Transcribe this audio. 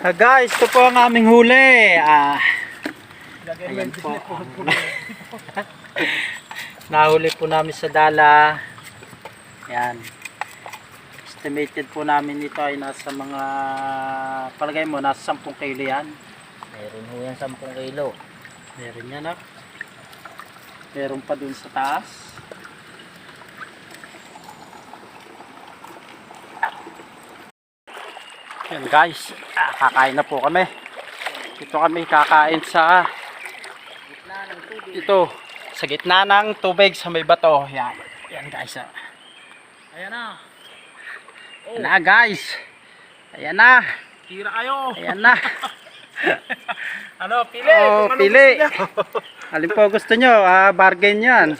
Guys, ito po ang aming huli. Ayan po. Nahuli po namin sa dala. Ayan. Estimated po namin ito ay nasa mga, palagay mo, nasa 10 kilo yan. Meron ho yan 10 kilo. Meron yan, meron pa dun sa taas. Yan guys, kakain na po kami. Ito kami kakain sa ito, sa gitna ng tubig sa may bato. Yan, yan guys. Ayan na. Ayan na guys. Ayan na. Tira kayo. Ayan na. Ano, pili. Oh, pili. Alin po gusto nyo? Bargain yan.